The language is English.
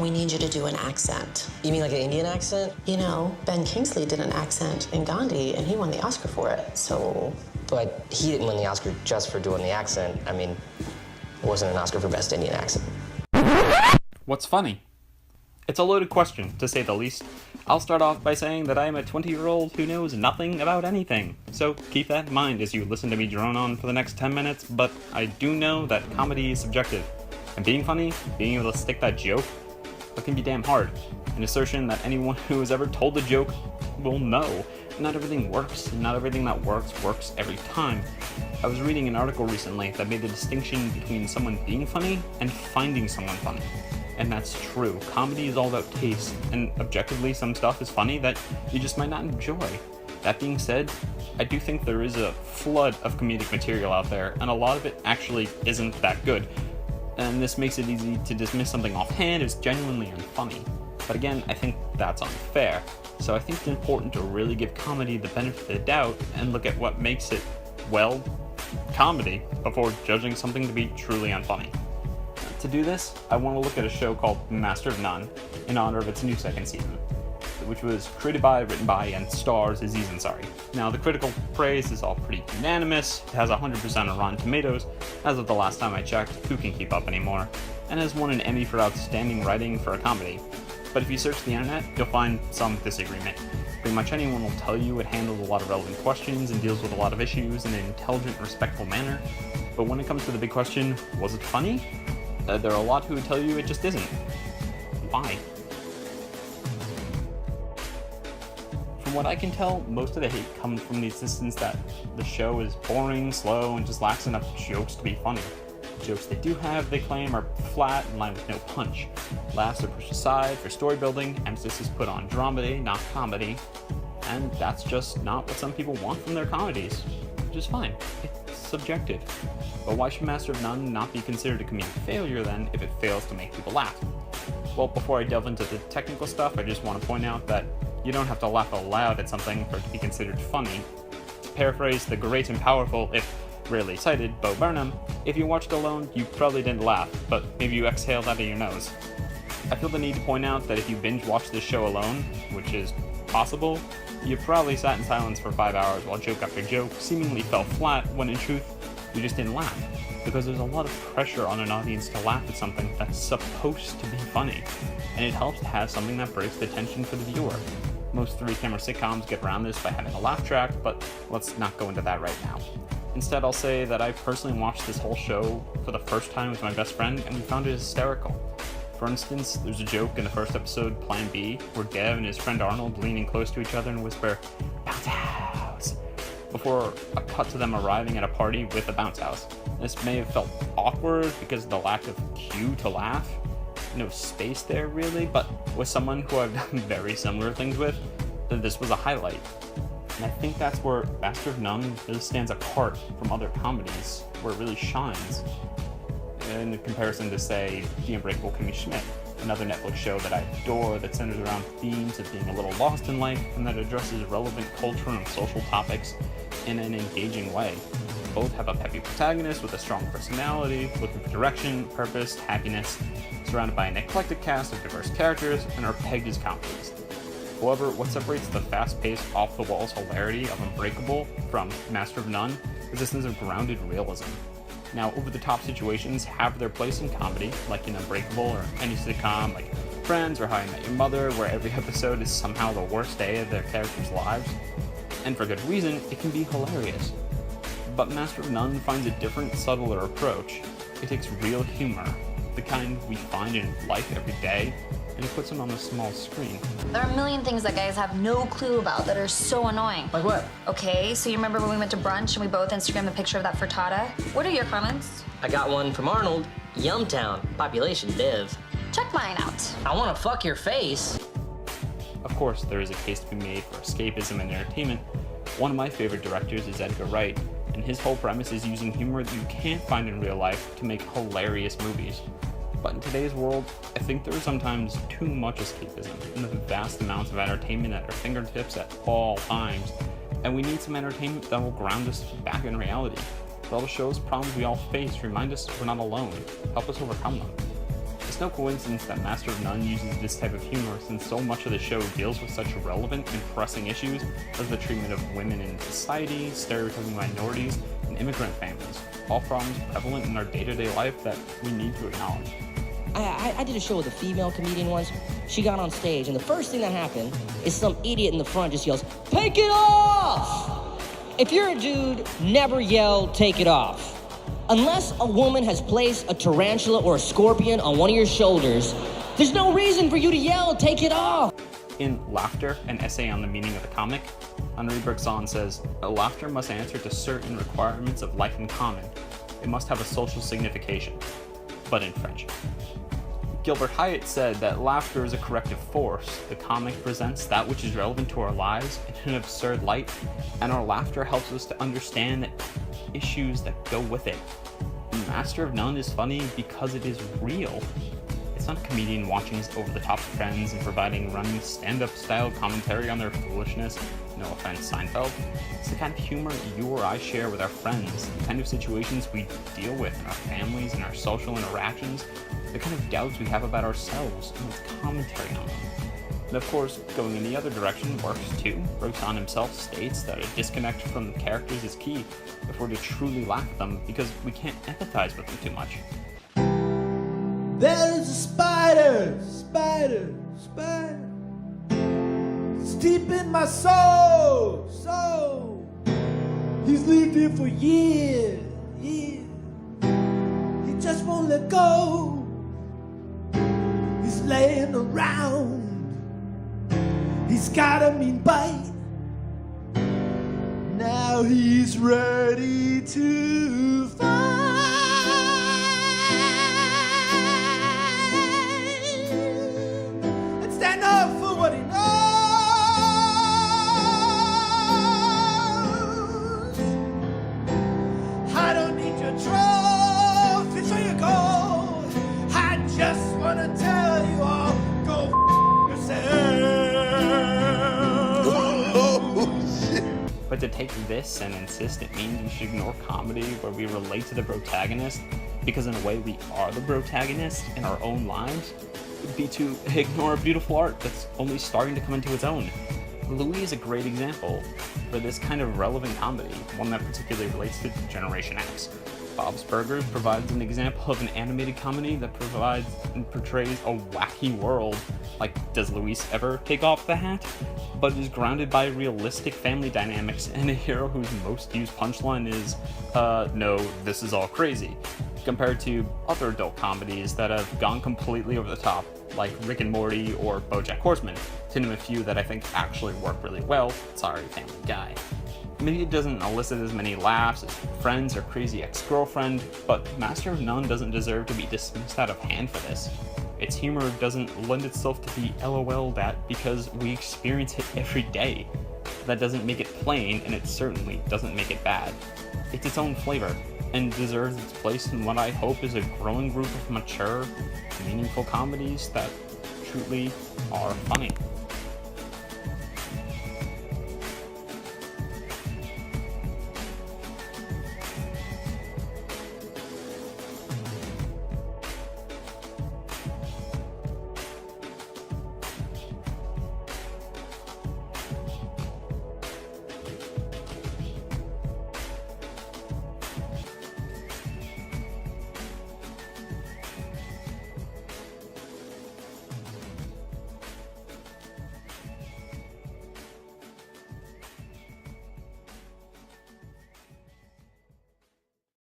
we need you to do an accent. You mean like an Indian accent? You know, Ben Kingsley did an accent in Gandhi, and he won the Oscar for it, so... But he didn't win the Oscar just for doing the accent. I mean, it wasn't an Oscar for Best Indian Accent. What's funny? It's a loaded question, to say the least. I'll start off by saying that I am a 20-year-old who knows nothing about anything. So keep that in mind as you listen to me drone on for the next 10 minutes, but I do know that comedy is subjective. And being funny, being able to stick that joke, that can be damn hard. An assertion that anyone who has ever told a joke will know. Not everything works, and not everything that works every time. I was reading an article recently that made the distinction between someone being funny and finding someone funny. And that's true. Comedy is all about taste, and objectively some stuff is funny that you just might not enjoy. That being said, I do think there is a flood of comedic material out there, and a lot of it actually isn't that good. And this makes it easy to dismiss something offhand as genuinely unfunny. But again, I think that's unfair. So I think it's important to really give comedy the benefit of the doubt and look at what makes it, well, comedy, before judging something to be truly unfunny. To do this, I want to look at a show called Master of None in honor of its new second season, which was created by, written by, and stars Aziz Ansari. Now, the critical praise is all pretty unanimous. It has 100% on Rotten Tomatoes, as of the last time I checked. Who can keep up anymore? And has won an Emmy for outstanding writing for a comedy. But if you search the internet, you'll find some disagreement. Pretty much anyone will tell you it handles a lot of relevant questions and deals with a lot of issues in an intelligent, respectful manner. But when it comes to the big question, was it funny? There are a lot who would tell you it just isn't. Why? From what I can tell, most of the hate comes from the insistence that the show is boring, slow, and just lacks enough jokes to be funny. The jokes they do have, they claim, are flat and lined with no punch. Laughs are pushed aside for story building, emphasis is put on dramedy, not comedy, and that's just not what some people want from their comedies. Which is fine. It's subjective. But why should Master of None not be considered a comedic failure then if it fails to make people laugh? Well, before I delve into the technical stuff, I just want to point out that you don't have to laugh out loud at something for it to be considered funny. To paraphrase the great and powerful, if rarely cited, Bo Burnham, if you watched alone, you probably didn't laugh, but maybe you exhaled out of your nose. I feel the need to point out that if you binge watch this show alone, which is possible, you probably sat in silence for 5 hours while joke after joke seemingly fell flat when in truth, you just didn't laugh. Because there's a lot of pressure on an audience to laugh at something that's supposed to be funny, and it helps to have something that breaks the tension for the viewer. Most 3-camera sitcoms get around this by having a laugh track, but let's not go into that right now. Instead, I'll say that I personally watched this whole show for the first time with my best friend, and we found it hysterical. For instance, there's a joke in the first episode, Plan B, where Dev and his friend Arnold leaning close to each other and whisper, "Bounce house," before a cut to them arriving at a party with a bounce house. This may have felt awkward because of the lack of cue to laugh. No space there really, but with someone who I've done very similar things with, then this was a highlight. And I think that's where Master of None really stands apart from other comedies, where it really shines. In comparison to, say, The Unbreakable Kimmy Schmidt, another Netflix show that I adore that centers around themes of being a little lost in life and that addresses relevant culture and social topics in an engaging way. Both have a peppy protagonist with a strong personality, looking for direction, purpose, happiness, surrounded by an eclectic cast of diverse characters, and are pegged as comedies. However, what separates the fast-paced, off-the-walls hilarity of Unbreakable from Master of None is a sense of grounded realism. Now, over-the-top situations have their place in comedy, like in Unbreakable or any sitcom like Friends or How I Met Your Mother, where every episode is somehow the worst day of their characters' lives. And for good reason, it can be hilarious. But Master of None finds a different, subtler approach. It takes real humor, the kind we find in life every day, and it puts them on the small screen. There are a million things that guys have no clue about that are so annoying. Like what? Okay, so you remember when we went to brunch and we both Instagrammed a picture of that frittata? What are your comments? I got one from Arnold. Yumtown. Population div. Check mine out. I wanna fuck your face. Of course, there is a case to be made for escapism and entertainment. One of my favorite directors is Edgar Wright, and his whole premise is using humor that you can't find in real life to make hilarious movies. But in today's world, I think there is sometimes too much escapism and the vast amounts of entertainment at our fingertips at all times, and we need some entertainment that will ground us back in reality. That'll show us problems we all face, remind us we're not alone, help us overcome them. This no coincidence that Master of None uses this type of humor, since so much of the show deals with such relevant and pressing issues as the treatment of women in society, stereotyping minorities, and immigrant families, all problems prevalent in our day-to-day life that we need to acknowledge. I did a show with a female comedian once. She got on stage, and the first thing that happened is some idiot in the front just yells, "Take it off!" If you're a dude, never yell, "Take it off." Unless a woman has placed a tarantula or a scorpion on one of your shoulders, there's no reason for you to yell, "Take it off!" In Laughter, an essay on the meaning of the comic, Henri Bergson says, "Laughter must answer to certain requirements of life in common. It must have a social signification, but in French." Gilbert Hyatt said that laughter is a corrective force. The comic presents that which is relevant to our lives in an absurd light, and our laughter helps us to understand the issues that go with it. Master of None is funny because it is real. It's not a comedian watching his over-the-top friends and providing running stand-up style commentary on their foolishness. No offense, Seinfeld. It's the kind of humor you or I share with our friends, the kind of situations we deal with in our families and our social interactions, the kind of doubts we have about ourselves, and its commentary on them. And of course, going in the other direction works too. Bergson himself states that a disconnect from the characters is key if we're to truly laugh at them, because we can't empathize with them too much. There is a spider, spider. It's deep in my soul. He's lived here for years. He just won't let go. He's laying around. He's got a mean bite. Now he's ready to fight. Stand up for what he knows. I don't need your trophy, so you go. I just wanna tell you all, go yourself. But to take this and insist it means we should ignore comedy where we relate to the protagonist, because in a way we are the protagonist in our own lives, would be to ignore beautiful art that's only starting to come into its own. Louis is a great example for this kind of relevant comedy, one that particularly relates to Generation X. Bob's Burgers provides an example of an animated comedy that provides and portrays a wacky world. Like, does Luis ever take off the hat? But is grounded by realistic family dynamics and a hero whose most used punchline is, no, this is all crazy, compared to other adult comedies that have gone completely over the top, like Rick and Morty or BoJack Horseman, to name a few that I think actually work really well. Sorry, Family Guy. Maybe it doesn't elicit as many laughs as Friends or Crazy Ex-Girlfriend, but Master of None doesn't deserve to be dismissed out of hand for this. Its humor doesn't lend itself to be LOL'd at because we experience it every day. That doesn't make it plain, and it certainly doesn't make it bad. It's its own flavor, and deserves its place in what I hope is a growing group of mature, meaningful comedies that truly are funny.